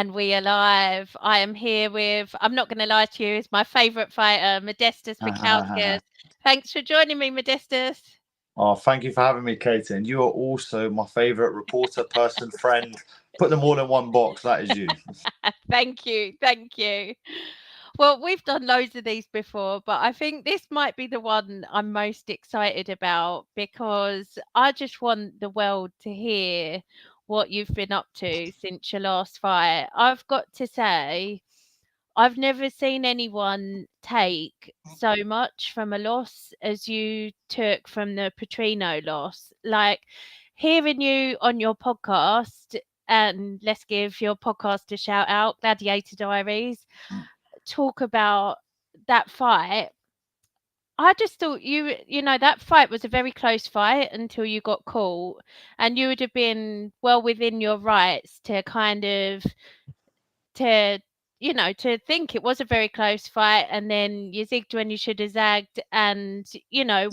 And we are live. I am here with, I'm not going to lie to you, is my favourite fighter, Modestas Bukauskus. Thanks for joining me, Modestas. Oh, thank you for having me, Katie. And you are also my favourite reporter, person, friend. Put them all in one box. That is you. Thank you. Thank you. Well, we've done loads of these before, but I think this might be the one I'm most excited about because I just want the world to hear what you've been up to since your last fight. I've got to say, I've never seen anyone take so much from a loss as you took from the Prachnio loss. Like hearing you on your podcast, and let's give your podcast a shout out, Gladiator Diaries, talk about that fight. I just thought that fight was a very close fight until you got caught, and you would have been well within your rights to kind of to to think it was a very close fight, and then you zigged when you should have zagged, and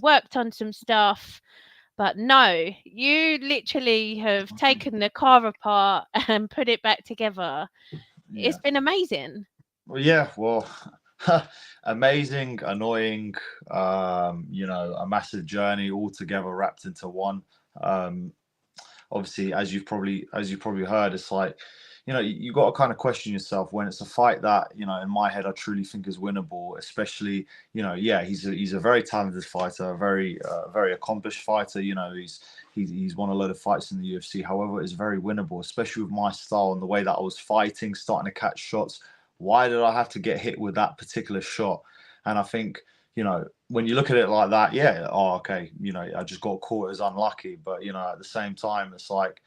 worked on some stuff. But no, you literally have taken the car apart and put it back together. Yeah. It's been amazing. Well, yeah. Well, amazing, annoying. A massive journey all together wrapped into one. Um, Obviously, as you probably heard, it's like, you got to kind of question yourself when it's a fight that, in my head, I truly think is winnable. Especially, yeah, he's a very talented fighter, a very accomplished fighter. He's won a load of fights in the UFC. However, it's very winnable, especially with my style and the way that I was fighting, starting to catch shots. Why did I have to get hit with that particular shot? And I think, when you look at it like that, yeah, oh, okay, I just got caught as unlucky. But, at the same time, it's like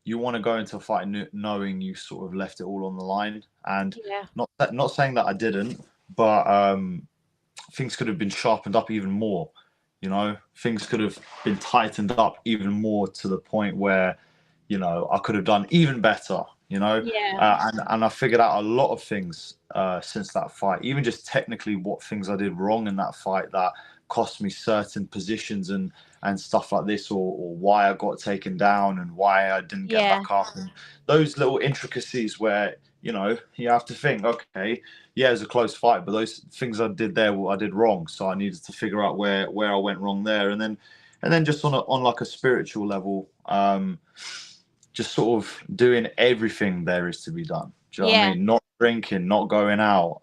you want to go into a fight knowing you sort of left it all on the line. And Yeah. not saying that I didn't, but things could have been sharpened up even more. Things could have been tightened up even more to the point where, I could have done even better. Yeah. And I figured out a lot of things since that fight, even just technically what things I did wrong in that fight that cost me certain positions and stuff like this, or why I got taken down and why I didn't get Yeah. back up, and those little intricacies where you have to think, okay, yeah, it was a close fight, but those things I did there, I did wrong, so I needed to figure out where I went wrong there, and then just on like a spiritual level, just sort of doing everything there is to be done. Do you know what I Yeah. mean? Not drinking, not going out.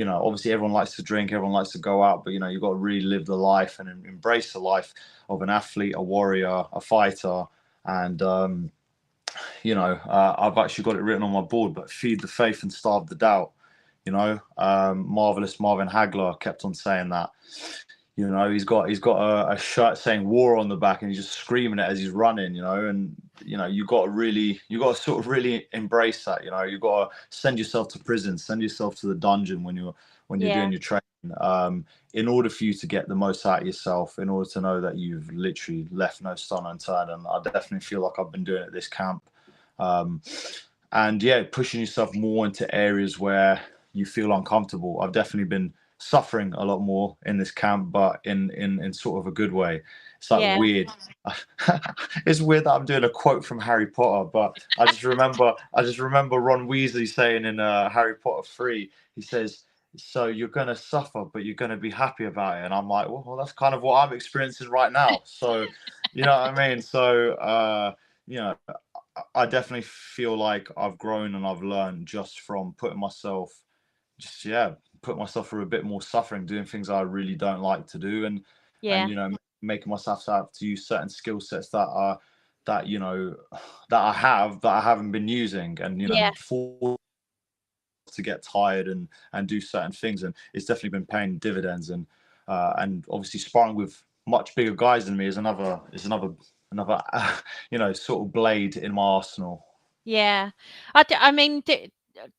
Obviously everyone likes to drink, everyone likes to go out, but you've got to really live the life and embrace the life of an athlete, a warrior, a fighter. And I've actually got it written on my board, but feed the faith and starve the doubt. Marvelous Marvin Hagler kept on saying that. He's got a shirt saying "war" on the back, and he's just screaming it as he's running. And you got to sort of really embrace that. You got to send yourself to prison, send yourself to the dungeon when you're Yeah. doing your training, in order for you to get the most out of yourself, in order to know that you've literally left no stone unturned. And I definitely feel like I've been doing it at this camp, um, and yeah, pushing yourself more into areas where you feel uncomfortable. I've definitely been suffering a lot more in this camp, but in sort of a good way. It's like Yeah. weird. It's weird that I'm doing a quote from Harry Potter, but I just remember Ron Weasley saying in Harry Potter 3, he says, "So you're gonna suffer, but you're gonna be happy about it." And I'm like, well, that's kind of what I'm experiencing right now. So, you know what I mean? So, you know, I definitely feel like I've grown and I've learned just from put myself through a bit more suffering, doing things I really don't like to do, and Yeah. making myself have to use certain skill sets that you know that I haven't been using, and Yeah. to get tired and do certain things, and it's definitely been paying dividends, and obviously sparring with much bigger guys than me is another sort of blade in my arsenal. Yeah. I mean,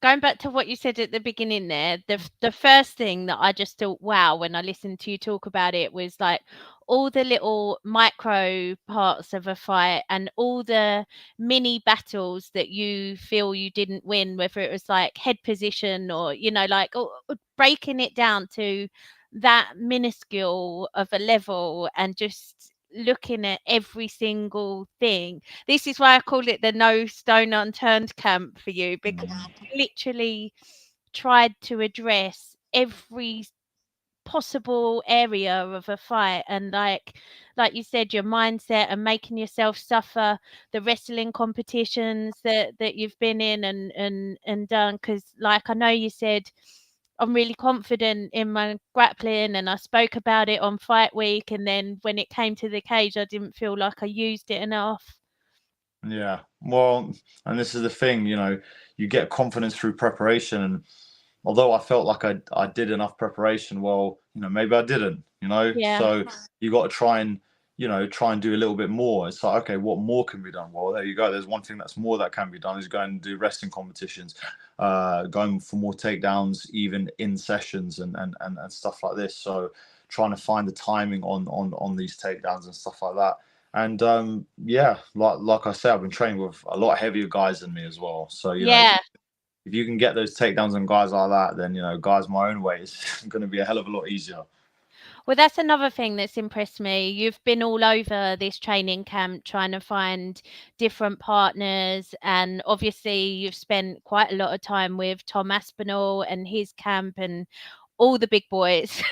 going back to what you said at the beginning there, the first thing that I just thought, wow, when I listened to you talk about it was like all the little micro parts of a fight and all the mini battles that you feel you didn't win, whether it was like head position or, like breaking it down to that minuscule of a level and just looking at every single thing. This is why I call it the no stone unturned camp for you, because you literally tried to address every possible area of a fight, and like you said, your mindset and making yourself suffer, the wrestling competitions that you've been in and done, because like I know you said, I'm really confident in my grappling, and I spoke about it on fight week, and then when it came to the cage I didn't feel like I used it enough. Yeah. Well, and this is the thing, you get confidence through preparation. And although I felt like I did enough preparation, well, maybe I didn't, Yeah, So you got to try and do a little bit more. It's like, okay, what more can be done? Well, there you go. There's one thing that's more that can be done is going and do wrestling competitions, going for more takedowns, even in sessions and stuff like this. So trying to find the timing on these takedowns and stuff like that. And yeah, like I said, I've been training with a lot heavier guys than me as well. So yeah. if you can get those takedowns on guys like that, then guys my own way is going to be a hell of a lot easier. Well, that's another thing that's impressed me. You've been all over this training camp trying to find different partners, and obviously you've spent quite a lot of time with Tom Aspinall and his camp and all the big boys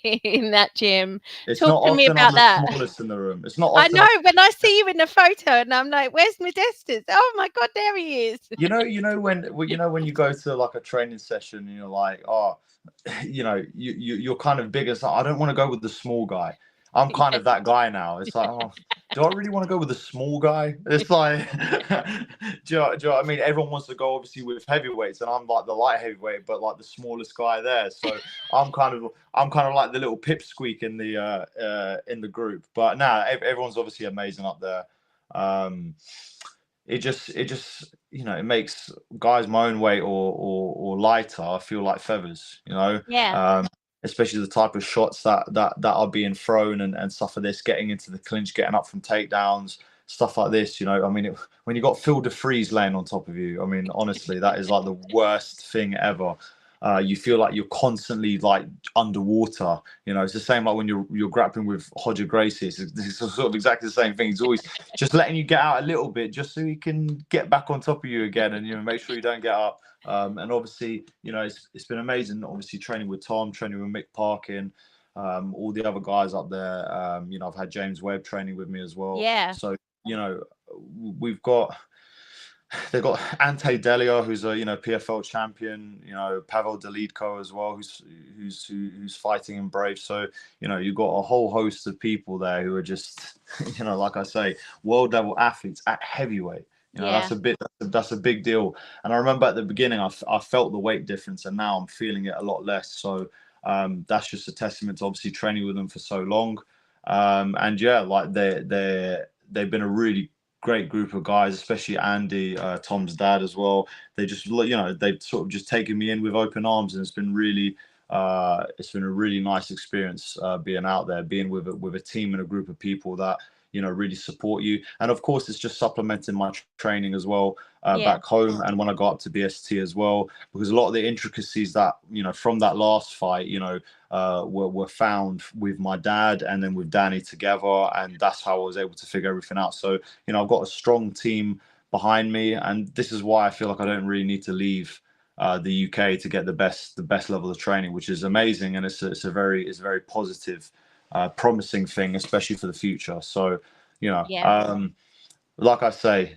in that gym. It's Talk not to me often I'm about the that. smallest in the room. It's not I often know, when I see you in the photo and I'm like, "Where's Modestas? Oh my God, there he is." when you go to like a training session and you're like, oh, you're kind of bigger. So I don't want to go with the small guy. I'm kind of that guy now. It's like, oh, do I really want to go with the small guy? It's like, do you know what I mean? Everyone wants to go obviously with heavyweights, and I'm like the light heavyweight, but like the smallest guy there. So I'm kind of like the little pipsqueak in the group. But now everyone's obviously amazing up there. Um, it just it makes guys my own weight or lighter I feel like feathers, Yeah, especially the type of shots that are being thrown and stuff like this, getting into the clinch, getting up from takedowns, stuff like this. I mean, when you got Phil DeFreeze laying on top of you, I mean, honestly, that is like the worst thing ever. You feel like you're constantly like underwater. It's the same like when you're grappling with Hodger Gracie. It's sort of exactly the same thing. He's always just letting you get out a little bit, just so he can get back on top of you again, and make sure you don't get up. And obviously, it's been amazing. Obviously, training with Tom, training with Mick Parkin, all the other guys up there. I've had James Webb training with me as well. yeah, So we've got they've got Ante Delia, who's a PFL champion. Pavel Delidko as well, who's fighting in Brave. So you've got a whole host of people there who are just like I say, world level athletes at heavyweight. yeah, That's a big deal. And I remember at the beginning, I felt the weight difference, and now I'm feeling it a lot less. So that's just a testament to obviously training with them for so long. And yeah, like they've been a really great group of guys, especially Andy, Tom's dad as well. They just, they've sort of just taken me in with open arms, and it's been a really nice experience being out there, being with a team and a group of people that really support you. And of course, it's just supplementing my training as well yeah, back home, and when I got up to BST as well, because a lot of the intricacies that from that last fight, were found with my dad and then with Danny together, and that's how I was able to figure everything out. So I've got a strong team behind me, and this is why I feel like I don't really need to leave the UK to get the best level of training, which is amazing, and it's a very positive, promising thing, especially for the future. So yeah, like I say,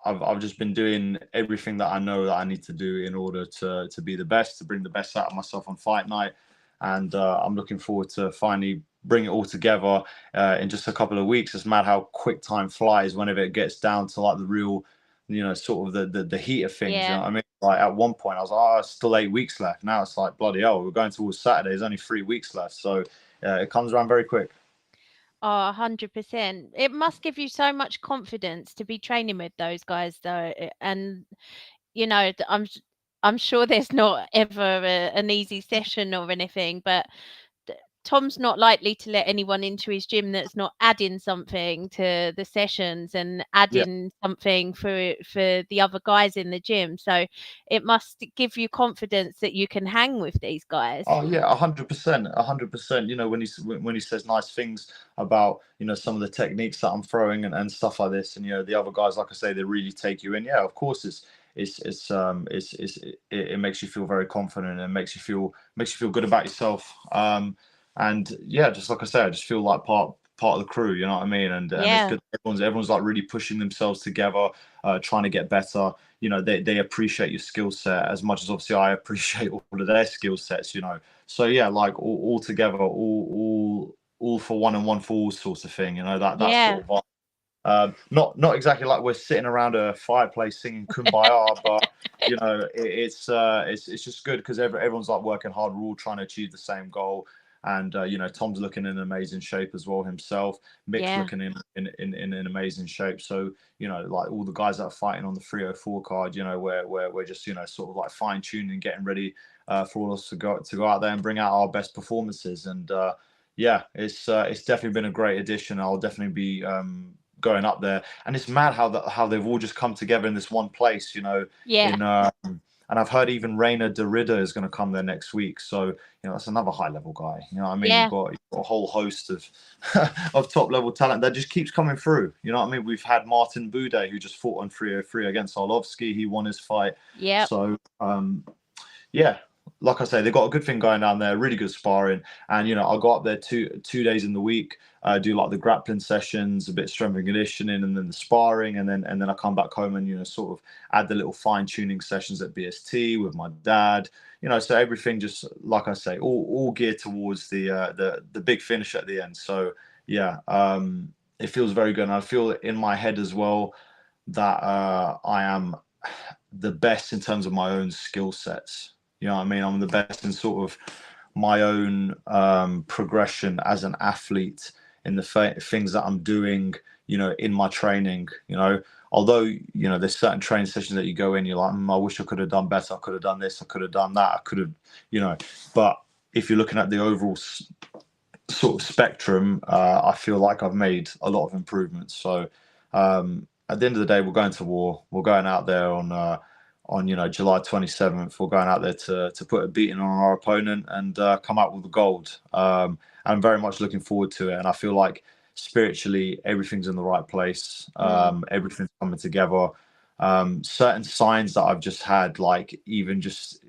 I've just been doing everything that I know that I need to do in order to be the best, to bring the best out of myself on fight night, and I'm looking forward to finally bring it all together in just a couple of weeks. It's mad how quick time flies whenever it gets down to like the real, sort of the heat of things. You know yeah. what I mean? Like at one point I was like, oh, it's still 8 weeks left. Now it's like bloody hell, we're going towards Saturday. There's only 3 weeks left, so it comes around very quick. Oh, 100%. It must give you so much confidence to be training with those guys, though. And, I'm sure there's not ever an easy session or anything, but Tom's not likely to let anyone into his gym that's not adding something to the sessions and Yeah. adding something for the other guys in the gym. So it must give you confidence that you can hang with these guys. Oh yeah, 100%, 100%. You know, when he says nice things about, you know, some of the techniques that I'm throwing and stuff like this, and you know the other guys, like I say, they really take you in. Yeah, of course, it makes you feel very confident and makes you feel good about yourself. And yeah, just like I say, I just feel like part of the crew. You know what I mean? And it's Yeah, good. Everyone's like really pushing themselves together, trying to get better. You know, they appreciate your skill set as much as obviously I appreciate all of their skill sets. You know, so yeah, like all together, all for one and one for all sort of thing. You know, that yeah, sort of vibe. Not exactly like we're sitting around a fireplace singing "Kumbaya," but you know, it's just good because everyone's like working hard. We're all trying to achieve the same goal, and you know, Tom's looking in amazing shape as well himself. Mick's yeah, looking in an amazing shape. So you know, like all the guys that are fighting on the 304 card, you know, we're just you know sort of like fine tuning, getting ready for all us to go out there and bring out our best performances. And yeah, it's definitely been a great addition. I'll definitely be going up there, and it's mad how they've all just come together in this one place, you know. yeah, In And I've heard even Rainer Derrida is going to come there next week, so you know that's another high level guy. You know what I mean? yeah, You've got a whole host of of top level talent that just keeps coming through. You know what I mean? We've had Martin Bude who just fought on 303 against Arlovsky. He won his fight. yeah, So yeah, like I say, they've got a good thing going down there, really good sparring. And you know, I'll go up there two days in the week, do like the grappling sessions, a bit of strength and conditioning, and then the sparring, and then I come back home and you know sort of add the little fine tuning sessions at BST with my dad. You know, so everything just like I say, all geared towards the big finish at the end. So yeah, it feels very good, and I feel in my head as well that I am the best in terms of my own skill sets. You know what I mean? I'm the best in sort of my own progression as an athlete in the things that I'm doing, you know, in my training. You know, although, you know, there's certain training sessions that you go in, you're like, I wish I could have done better. I could have done this. I could have done that. I could have, you know, but if you're looking at the overall sort of spectrum, I feel like I've made a lot of improvements. So at the end of the day, we're going to war. We're going out there on you know July 27th. We're going out there to put a beating on our opponent and come out with the gold. I'm very much looking forward to it, and I feel like spiritually everything's in the right place. mm, Everything's coming together. Certain signs that I've just had, like even just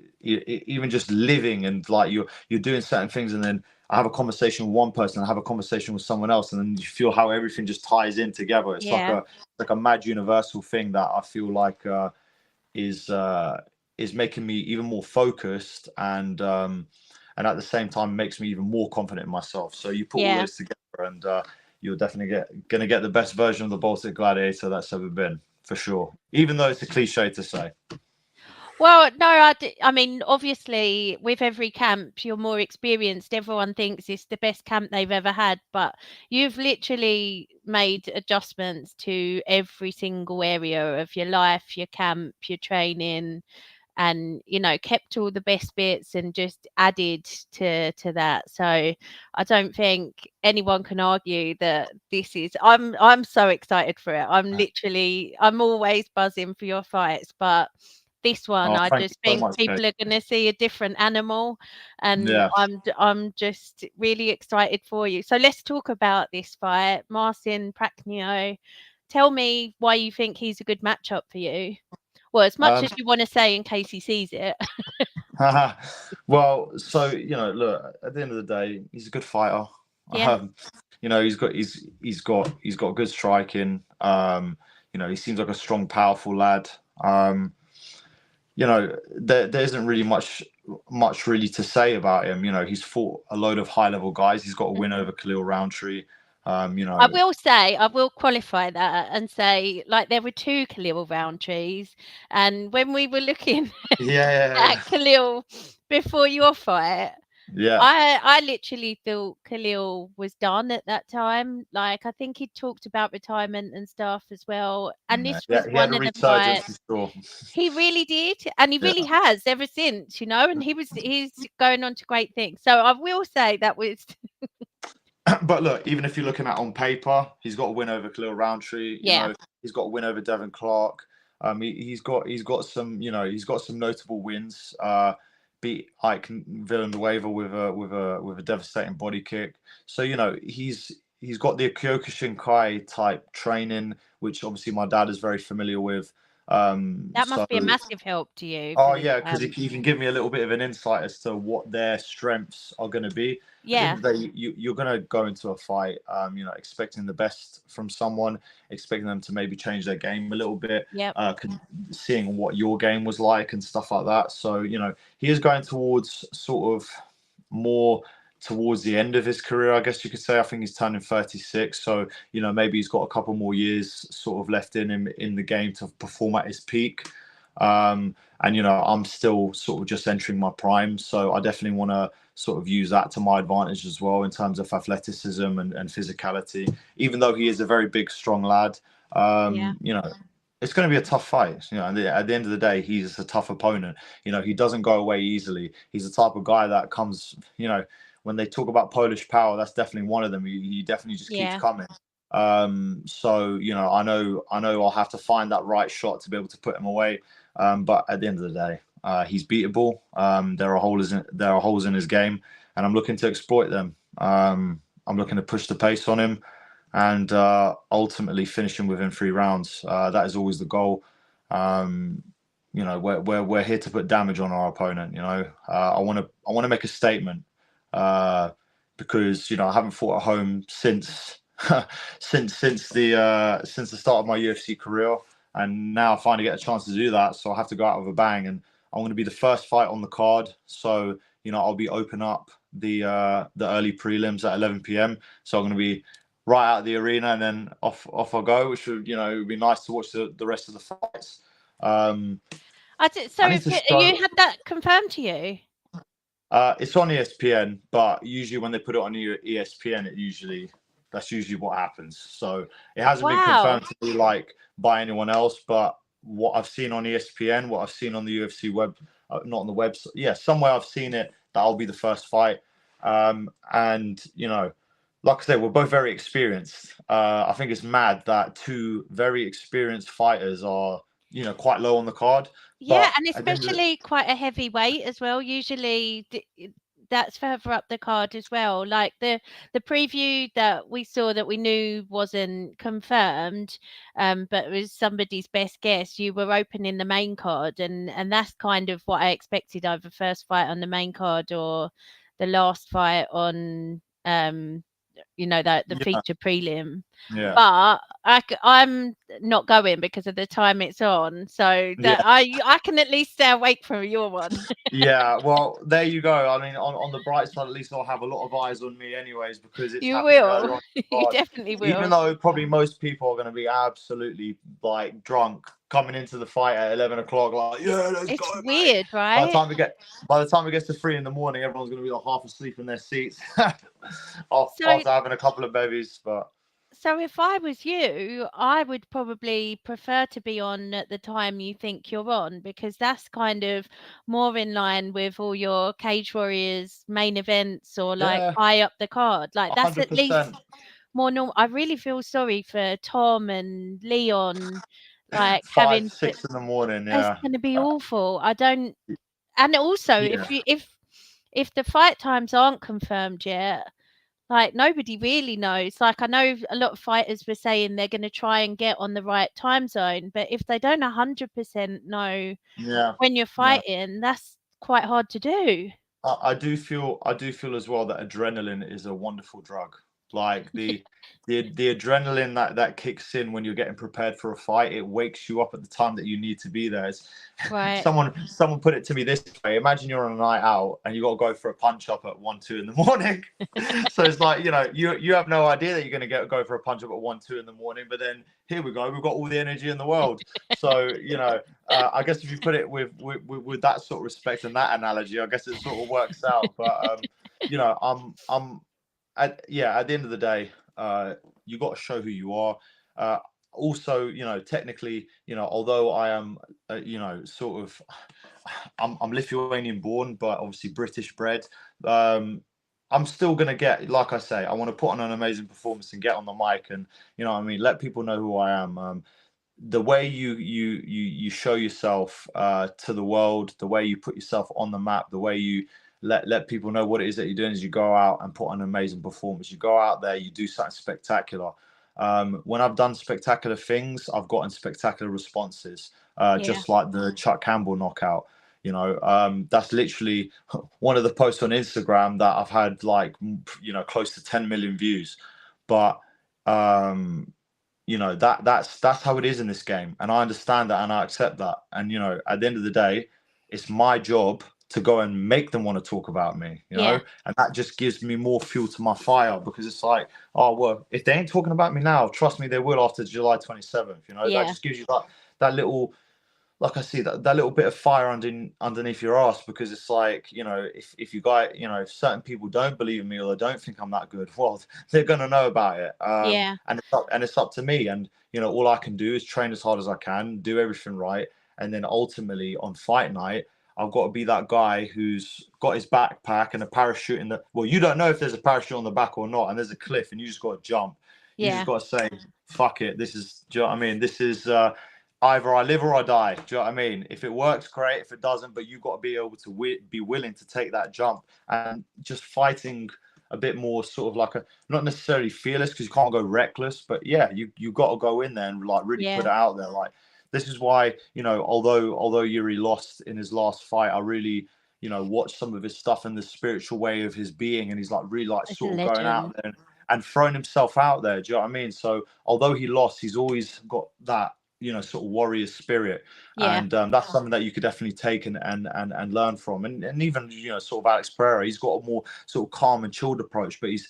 living and like you're doing certain things, and then I have a conversation with one person, I have a conversation with someone else, and then you feel how everything just ties in together. It's yeah, like a mad universal thing that I feel like is uh, is making me even more focused and at the same time makes me even more confident in myself. So you put all yeah. those together, and you're definitely gonna get the best version of the Baltic Gladiator that's ever been, for sure. Even though it's a cliche to say. Well, no, I mean, obviously, with every camp, you're more experienced. Everyone thinks it's the best camp they've ever had, but you've literally made adjustments to every single area of your life, your camp, your training, and you know, kept all the best bits and just added to that. So I don't think anyone can argue that this is. I'm so excited for it. I'm always buzzing for your fights, but this one, Oh, I thank you just so think much, Kate. people are going to see a different animal, and Yeah. I'm just really excited for you. So let's talk about this fight, Marcin Prachnio. Tell me why you think he's a good matchup for you. Well, as much Um, as you want to say in case he sees it. well, so you know, look, at the end of the day, he's a good fighter. Yeah. You know, he's got good striking. You know, he seems like a strong, powerful lad. You know, there isn't really much really to say about him. You know, he's fought a load of high level guys. He's got a win Mhm. over Khalil Roundtree. You I know, will say, I will qualify that and say, like, there were 2 Khalil Roundtrees, and when we were looking yeah, yeah, at yeah. Khalil before your fight, Yeah. I literally thought Khalil was done at that time. Like, I think he talked about retirement and stuff as well. And Yeah, this was he had one a of the resurgence fights for sure. he really did, and he Yeah. really has ever since, you know. And he's going on to great things. So I will say that was But look, even if you're looking at on paper, he's got a win over Khalil Roundtree. You yeah, know, he's got a win over Devin Clark. He's got some, he's got some notable wins. Beat Ike Villanueva with a devastating body kick. So he's got the Kyokushinkai type training, which obviously my dad is very familiar with. that So must be a massive help to you for Oh this. yeah, because if you can give me a little bit of an insight as to what their strengths are going to be, at the end Yeah, of the day, you're going to go into a fight, expecting the best from someone, expecting them to maybe change their game a little bit, yep, seeing what your game was like and stuff like that. So he is going towards sort of more towards the end of his career, I guess you could say. I think he's turning 36, so maybe he's got a couple more years sort of left in him in the game to perform at his peak. And I'm still sort of just entering my prime, so I definitely want to sort of use that to my advantage as well in terms of athleticism and physicality. Even though he is a very big, strong lad, yeah, it's going to be a tough fight. And at the end of the day, he's a tough opponent. He doesn't go away easily. He's the type of guy that comes. When they talk about Polish power, that's definitely one of them. He definitely just keeps yeah. coming. So I know I'll have to find that right shot to be able to put him away. But at the end of the day, he's beatable. There are holes in his game, and I'm looking to exploit them. I'm looking to push the pace on him, and ultimately finish him within 3 rounds. That is always the goal. We're here to put damage on our opponent. I want to make a statement, because I haven't fought at home since since the start of my UFC career, and now I finally get a chance to do that. So I have to go out with a bang, and I'm going to be the first fight on the card. So I'll be open up the early prelims at 11 p.m. So I'm going to be right out of the arena, and then off I go, which would be nice to watch the rest of the fights. Um, So I need to you show. had that confirmed to you? It's on ESPN, but usually when they put it on ESPN, that's usually what happens. So it hasn't been Wow. confirmed to me like by anyone else, but what I've seen on ESPN, what I've seen on the UFC web, not on the website, yeah, somewhere I've seen it, that'll be the first fight. And like I said, we're both very experienced. I think it's mad that two very experienced fighters are quite low on the card, Yeah, but and at the end of the especially quite a heavy weight as well. Usually that's further up the card as well. Like the preview that we saw that we knew wasn't confirmed, but it was somebody's best guess. You were opening the main card, and that's kind of what I expected, either first fight on the main card or the last fight on that the yeah, feature prelim. yeah. But I'm not going because of the time it's on, so that Yeah, I can at least stay awake for your one. yeah. Well, there you go. I mean, on the bright side, at least I'll have a lot of eyes on me, anyways, because it's You happening early will. on. You But definitely even will. though probably most people are going to be absolutely like drunk coming into the fight at 11 o'clock, like yeah, let's go, It's mate. weird, By the right? time we get, by the time it gets to 3 in the morning, everyone's going to be like half asleep in their seats So after having a couple of bevies. But so if I was you, I would probably prefer to be on at the time you think you're on, because that's kind of more in line with all your Cage Warriors main events, or like yeah, high up the card. Like, that's at 100%. least more normal. I really feel sorry for Tom and Leon, like Five, having to. 6 in the morning. It's Yeah, going to be awful. I don't. And also, yeah, if the fight times aren't confirmed yet, like, nobody really knows. Like, I know a lot of fighters were saying they're going to try and get on the right time zone, but if they don't 100% know yeah, when you're yeah. fighting, that's quite hard to do. I do feel as well that adrenaline is a wonderful drug, Like the adrenaline that kicks in when you're getting prepared for a fight, it wakes you up at the time that you need to be there. Right. Someone put it to me this way: imagine you're on a night out and you got to go for a punch up at 1, 2 in the morning. So it's like, you have no idea that you're going to go for a punch up at 1, 2 in the morning, but then here we go, we've got all the energy in the world. So I guess if you put it with that sort of respect and that analogy, I guess it sort of works out. But I'm at the end of the day, you got to show who you are. Also, technically, although I am, sort of, I'm Lithuanian born, but obviously British bred. I'm still gonna get, like I say, I want to put on an amazing performance and get on the mic and what I mean, let people know who I am. The way you show yourself to the world, the way you put yourself on the map, the way you let people know what it is that you're doing is you go out and put on an amazing performance. You go out there, you do something spectacular. When I've done spectacular things, I've gotten spectacular responses, Yeah. just like the Chuck Campbell knockout. That's literally one of the posts on Instagram that I've had like, close to 10 million views. But that's how it is in this game, and I understand that and I accept that. And at the end of the day, it's my job to go and make them want to talk about me, Yeah. and that just gives me more fuel to my fire, because it's like, oh well, if they ain't talking about me now, trust me, they will after July 27th. That Yeah. just gives you that little, like I see that little bit of fire underneath your ass, because it's like, if you guys, if certain people don't believe in me or they don't think I'm that good, well, they're gonna know about it. Yeah. And it's up to me, and all I can do is train as hard as I can, do everything right, and then ultimately on fight night, I've got to be that guy who's got his backpack and a parachute in the, well, you don't know if there's a parachute on the back or not, and there's a cliff and you just got to jump. You just Yeah. got to say, fuck it, this is, do you know what I mean, this is either I live or I die. Do you know what I mean? If it works, great. If it doesn't, but you've got to be able to be willing to take that jump, and just fighting a bit more sort of like not necessarily fearless, because you can't go reckless, but yeah, you got to go in there and like really put Yeah. it out there. Like, this is why, although Yuri lost in his last fight, I really, watched some of his stuff and the spiritual way of his being, and he's like really like It's a sort of going out legend. there and throwing himself out there. Do you know what I mean? So although he lost, he's always got that, sort of warrior spirit. Yeah. And that's something that you could definitely take and learn from. And even, sort of Alex Pereira, he's got a more sort of calm and chilled approach, but he's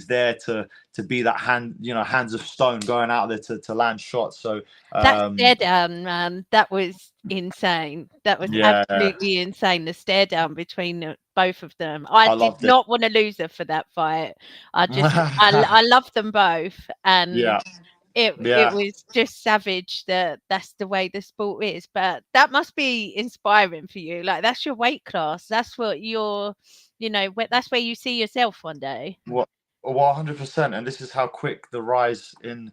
there to be that hands of stone going out there to land shots. So That stare down, man, that was insane. That was yeah, absolutely insane, the stare down between both of them. I I did loved it. not want a loser for that fight. I love them both, and Yeah, it yeah. was just savage that that's the way the sport is. But that must be inspiring for you. Like, that's your weight class. That's what you're, that's where you see yourself one day. Well, 100%. And this is how quick the rise in,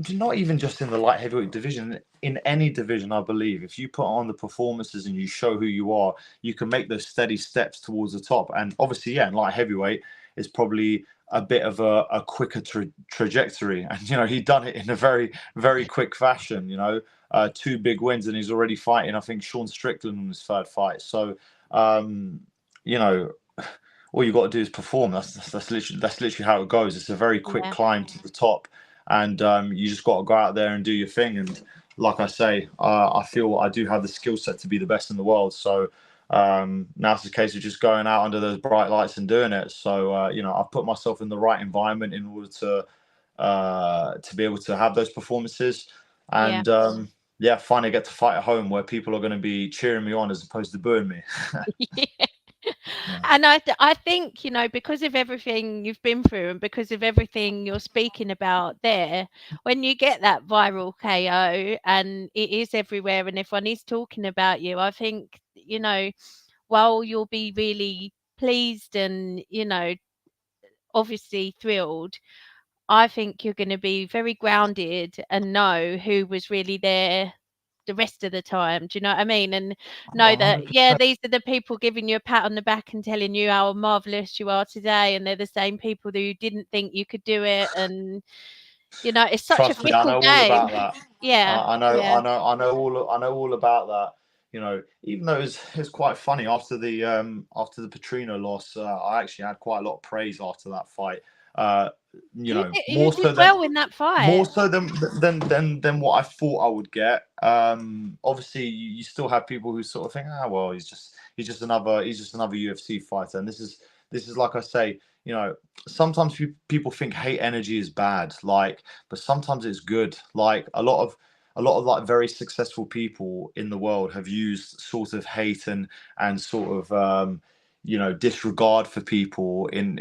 not even just in the light heavyweight division, in any division, I believe, if you put on the performances and you show who you are, you can make those steady steps towards the top. And obviously, yeah, in light heavyweight is probably a bit of a quicker trajectory. And, he'd done it in a very, very quick fashion, 2 big wins, and he's already fighting, I think, Sean Strickland in his 3rd fight. So, you know, all you got to do is perform. That's literally how it goes. It's a very quick Yeah. climb to the top, and you just got to go out there and do your thing. And like I say, I feel I do have the skill set to be the best in the world. So now it's a case of just going out under those bright lights and doing it. So I've put myself in the right environment in order to be able to have those performances, Yeah. and finally get to fight at home where people are going to be cheering me on as opposed to booing me. Yeah. And I think, because of everything you've been through and because of everything you're speaking about there, when you get that viral KO and it is everywhere and everyone is talking about you, I think, while you'll be really pleased and, obviously thrilled, I think you're going to be very grounded and know who was really there the rest of the time. Do you know what I mean? And know that, yeah, 100%. these are the people giving you a pat on the back and telling you how marvelous you are today. And they're the same people who didn't think you could do it. And, it's such a Trust me, I fickle know all game. about that. Yeah. I know, Yeah. I know all about that. Even though it's quite funny after the Petrino loss, I actually had quite a lot of praise after that fight. You more did so than well in that more fight. so than what I thought I would get. Obviously, you still have people who sort of think, well, he's just another UFC fighter, and this is like I say, sometimes people think hate energy is bad, like, but sometimes it's good. Like a lot of like very successful people in the world have used sort of hate and sort of disregard for people in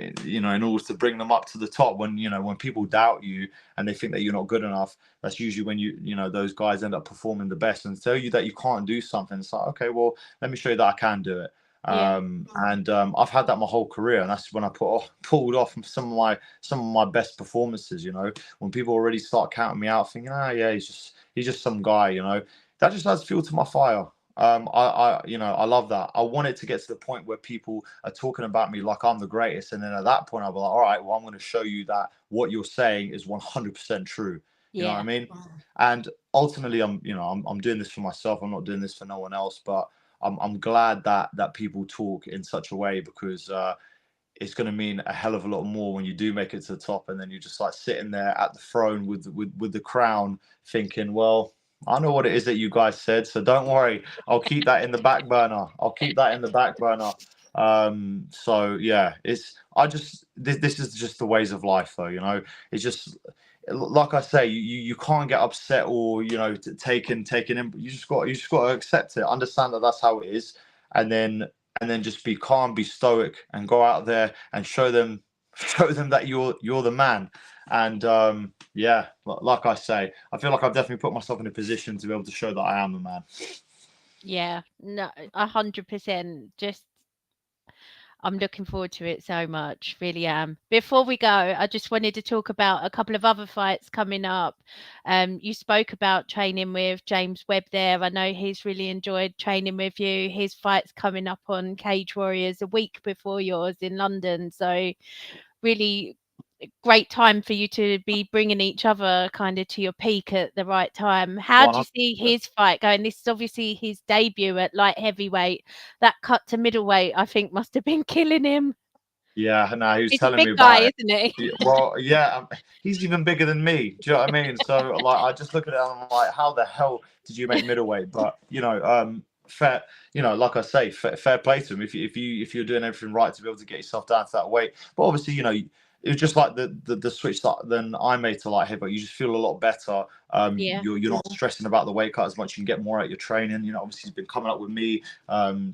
order to bring them up to the top. When people doubt you and they think that you're not good enough, that's usually when those guys end up performing the best and tell you that you can't do something. It's like, okay, well, let me show you that I can do it. Yeah, And I've had that my whole career, and that's when I pulled off some of my best performances. When people already start counting me out, thinking, yeah, he's just some guy. That just adds fuel to my fire. I love that. I want it to get to the point where people are talking about me like I'm the greatest, and then at that point I'll be like, all right, well, I'm going to show you that what you're saying is 100% true. You know what I yeah, mean? And ultimately, I'm doing this for myself. I'm not doing this for no one else. But I'm glad that people talk in such a way, because it's going to mean a hell of a lot more when you do make it to the top, and then you're just like sitting there at the throne with the crown, thinking, well, I know what it is that you guys said, so don't worry, I'll keep that in the back burner. So yeah, this is just the ways of life, though. It's just like I say, you can't get upset or taken in. You just got to accept it, understand that that's how it is, and then just be calm, be stoic, and go out there and show them that you're the man. And yeah, like I say, I feel like I've definitely put myself in a position to be able to show that I am the man. yeah. No, 100%. Just I'm looking forward to it so much, really am. Before we go, I just wanted to talk about a couple of other fights coming up. You spoke about training with James Webb there. I know he's really enjoyed training with you. His fight's coming up on Cage Warriors a week before yours in London. So really great time for you to be bringing each other kind of to your peak at the right time. How do you see 100%. his fight going? This is obviously his debut at light heavyweight. That cut to middleweight, I think, must have been killing him. Yeah, no, he was He's a telling big me guy, about it. isn't he? Well, yeah, he's even bigger than me. Do you know what I mean? So, like, I just look at it and I'm like, how the hell did you make middleweight? But fair. Like I say, fair play to him. If you're doing everything right to be able to get yourself down to that weight. But obviously, it was just like the switch that then I made to light heavyweight. You just feel a lot better. Yeah, You're not stressing about the weight cut as much. You can get more out your training. Obviously he's been coming up with me,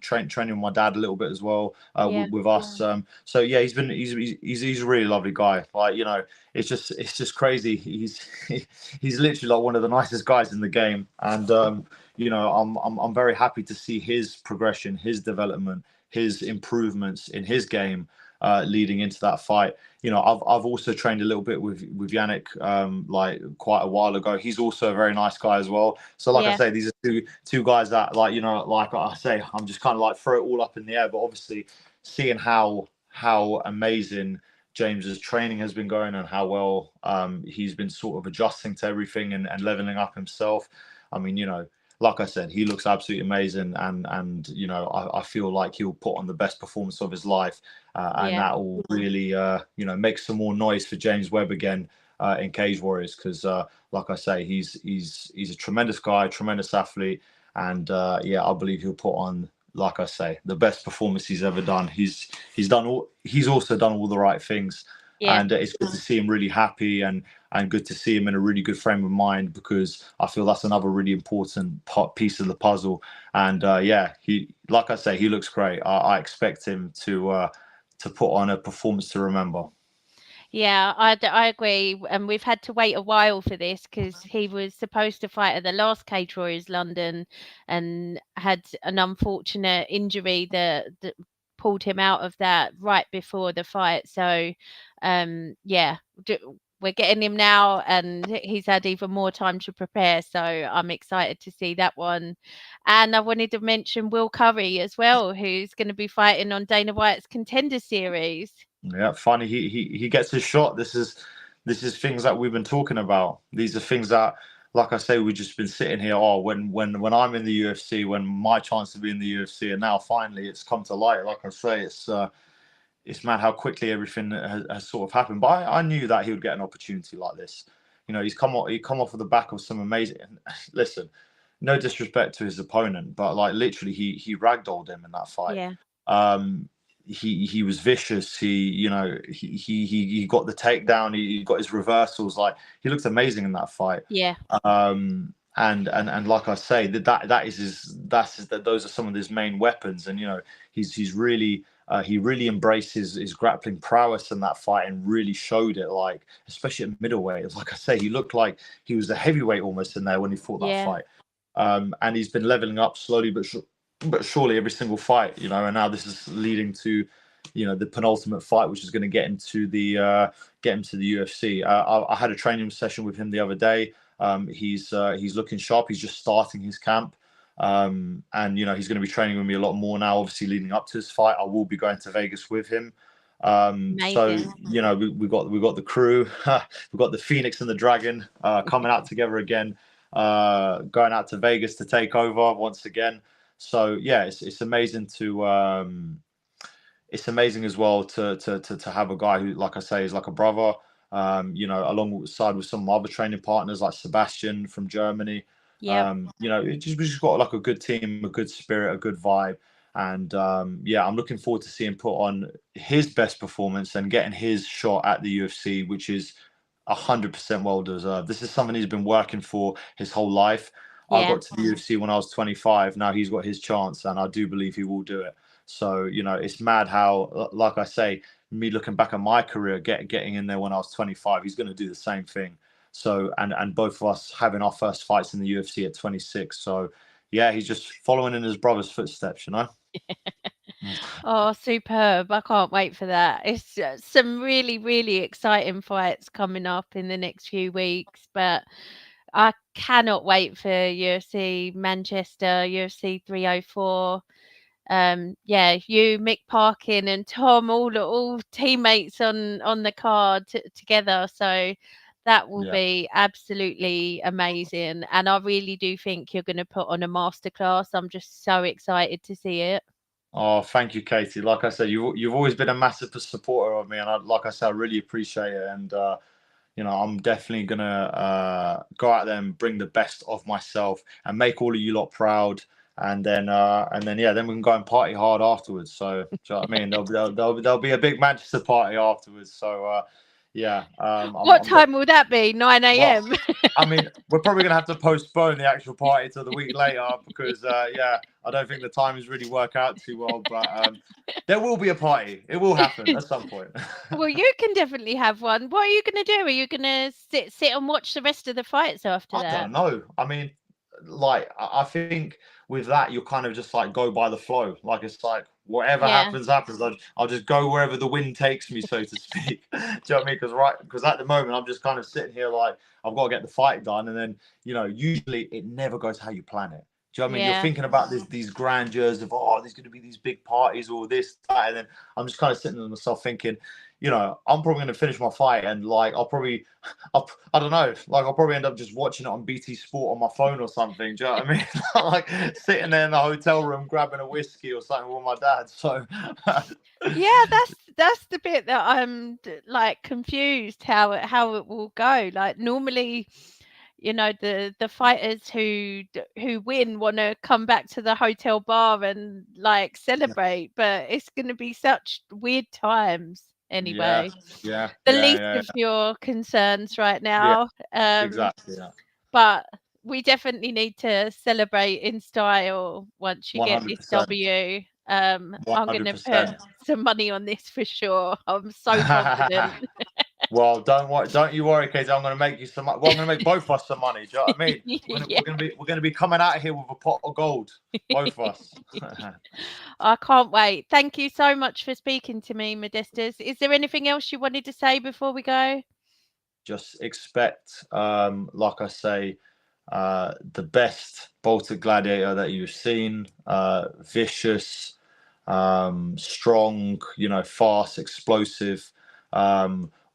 training with my dad a little bit as well, yeah, with us. So yeah, he's a really lovely guy. Like, it's just crazy. He's literally like one of the nicest guys in the game, and I'm very happy to see his progression, his development, his improvements in his game, leading into that fight. I've also trained a little bit with Yannick, like quite a while ago. He's also a very nice guy as well. So like I yeah, say, these are two guys that, like, like I say, I'm just kind of like throw it all up in the air. But obviously, seeing how amazing James's training has been going, and how well he's been sort of adjusting to everything and leveling up himself. I mean, like I said, he looks absolutely amazing, and I feel like he'll put on the best performance of his life, and yeah, that will really make some more noise for James Webb again, in Cage Warriors, because like I say, he's a tremendous guy, tremendous athlete, and yeah, I believe he'll put on, like I say, the best performance he's ever done. He's also done all the right things, yeah. and it's good to see him really happy, and good to see him in a really good frame of mind, because I feel that's another really important piece of the puzzle. And yeah, like I say, he looks great. I expect him to put on a performance to remember. Yeah, I agree. And we've had to wait a while for this because he was supposed to fight at the last Cage Warriors London and had an unfortunate injury that pulled him out of that right before the fight. So, yeah, we're getting him now, and he's had even more time to prepare. So I'm excited to see that one. And I wanted to mention Will Curry as well, who's going to be fighting on Dana White's Contender Series. Yeah, funny. He gets his shot. This is things that we've been talking about. These are things that, like I say, we've just been sitting here. Oh, when I'm in the UFC, when my chance to be in the UFC, and now finally it's come to light. Like I say, it's mad how quickly everything has sort of happened. But I knew that he would get an opportunity like this. You know, he come off of the back of some amazing. Listen, no disrespect to his opponent, but like literally, he ragdolled him in that fight. Yeah. He was vicious. He got the takedown. He got his reversals. Like he looked amazing in that fight. Yeah. And like I say, those are some of his main weapons. And you know, he's really he really embraced his grappling prowess in that fight and really showed it. Like especially at middleweight, like I say, he looked like he was a heavyweight almost in there when he fought that Yeah. fight. And he's been leveling up slowly but surely every single fight, you know. And now this is leading to, you know, the penultimate fight, which is going to get him to the UFC. I had a training session with him the other day. He's looking sharp. He's just starting his camp. And you know, he's going to be training with me a lot more now, obviously leading up to his fight. I will be going to Vegas with him. So Amazing. you know, we got the crew, we've got the Phoenix and the Dragon coming out together again, going out to Vegas to take over once again. So yeah, it's amazing it's amazing as well to have a guy who, like I say, is like a brother. You know, alongside with some other training partners like Sebastian from Germany. Yep. You know, we just got like a good team, a good spirit, a good vibe. And yeah, I'm looking forward to seeing put on his best performance and getting his shot at the UFC, which is 100% well deserved. This is something he's been working for his whole life. I Yeah. got to the UFC when I was 25. Now he's got his chance, and I do believe he will do it. So, you know, it's mad how, like I say, me looking back at my career, getting in there when I was 25, he's going to do the same thing. So, and both of us having our first fights in the UFC at 26. So, yeah, he's just following in his brother's footsteps, you know? Oh, superb. I can't wait for that. It's some really, really exciting fights coming up in the next few weeks, but I cannot wait for UFC Manchester, UFC 304. Yeah, you, Mick Parkin, and Tom, all teammates on the card together. So that will Yeah. be absolutely amazing. And I really do think you're going to put on a masterclass. I'm just so excited to see it. Oh, thank you, Katie. Like I said, you've always been a massive supporter of me, and like I said, I really appreciate it. And you know, I'm definitely gonna go out there and bring the best of myself and make all of you lot proud. And then yeah, then we can go and party hard afterwards. So, do you know what I mean? There'll be a big Manchester party afterwards. So yeah, What time will that be? 9 well, a.m. I mean, we're probably gonna have to postpone the actual party till the week later because yeah, I don't think the timings really work out too well. But there will be a party. It will happen at some point. Well, you can definitely have one. What are you going to do? Are you going to sit and watch the rest of the fights after I that? don't know. I mean, like I think with that you'll kind of just like go by the flow. Like it's like whatever Yeah, happens, happens. I'll just go wherever the wind takes me, so to speak. Do you know what I mean? Because at the moment I'm just kind of sitting here like I've got to get the fight done, and then you know usually it never goes how you plan it. Do you know what I mean? You're yeah, thinking about these grandeurs of there's going to be these big parties or this that, and then I'm just kind of sitting with myself thinking, you know, I'm probably going to finish my fight and like I don't know, like I'll probably end up just watching it on BT Sport on my phone or something. Do you know what I mean? Like sitting there in the hotel room grabbing a whiskey or something with my dad. So yeah. That's the bit that I'm like confused how it will go. Like normally, the fighters who win want to come back to the hotel bar and like yeah, celebrate, but it's going to be such weird times yeah, anyway. yeah, The yeah, least yeah, of your concerns right yeah, now. exactly, yeah, But we definitely need to celebrate in style once you get this 100%, W. I'm gonna put 100%. some money on this for sure. I'm so confident. Well, don't you worry, Katie. I'm going to make you some. Well, I'm going to make both of us some money. Do you know what I mean? Yeah. We're going to be coming out of here with a pot of gold, both of us. I can't wait. Thank you so much for speaking to me, Modestas. Is there anything else you wanted to say before we go? Just expect, like I say, the best Bolted Gladiator that you've seen. Vicious, strong, you know, fast, explosive.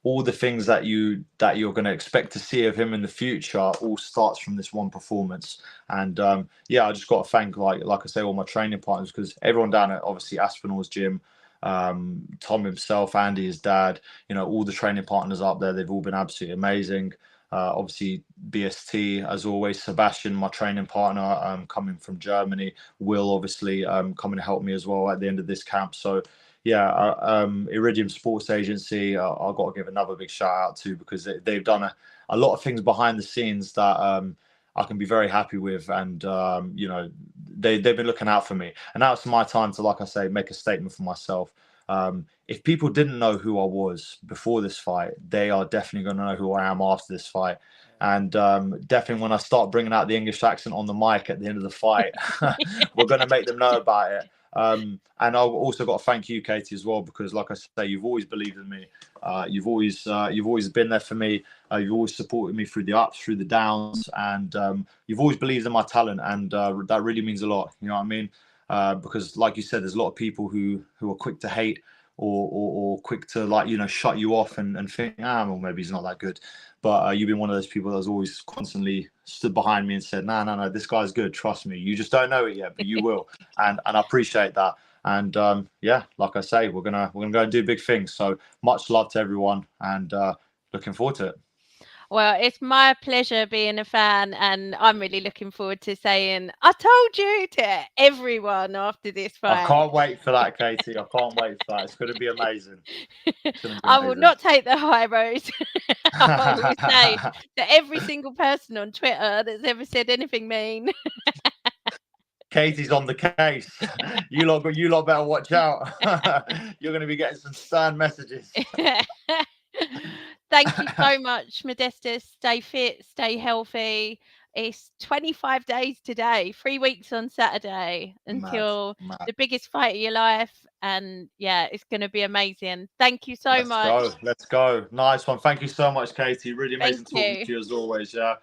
All the things that you're going to expect to see of him in the future all starts from this one performance. And yeah, I just got to thank like I say all my training partners, because everyone down at obviously Aspinall's gym, Tom himself, Andy, his dad, all the training partners up there, they've all been absolutely amazing. Obviously, BST, as always, Sebastian, my training partner, coming from Germany, will obviously come and help me as well at the end of this camp. So, yeah, Iridium Sports Agency, I've got to give another big shout out to, because they've done a lot of things behind the scenes that I can be very happy with. And, they've been looking out for me. And now it's my time to, like I say, make a statement for myself. If people didn't know who I was before this fight, they are definitely going to know who I am after this fight. And definitely when I start bringing out the English accent on the mic at the end of the fight, we're going to make them know about it. And I've also got to thank you, Katie, as well, because, like I say, you've always believed in me. You've always been there for me. You've always supported me through the ups, through the downs, and you've always believed in my talent, and that really means a lot. You know what I mean? Because, like you said, there's a lot of people who are quick to hate, or quick to shut you off and think, well, maybe he's not that good. But you've been one of those people that's always constantly stood behind me and said, no, this guy's good. Trust me. You just don't know it yet, but you will. And I appreciate that. And like I say, we're gonna go and do big things. So much love to everyone, and looking forward to it. Well, it's my pleasure being a fan, and I'm really looking forward to saying I told you to everyone after this fight. I can't wait for that, Katie. I can't wait for that. It's going to be amazing. I will not take the high road. I will say to every single person on Twitter that's ever said anything mean. Katie's on the case. You lot better watch out. You're going to be getting some stern messages. Thank you so much, Modestas. Stay fit, stay healthy. It's 25 days today, 3 weeks on Saturday until the biggest fight of your life. And yeah, it's going to be amazing. Thank you so much. Let's go. Nice one. Thank you so much, Katie. Really amazing talking to you as always. Yeah.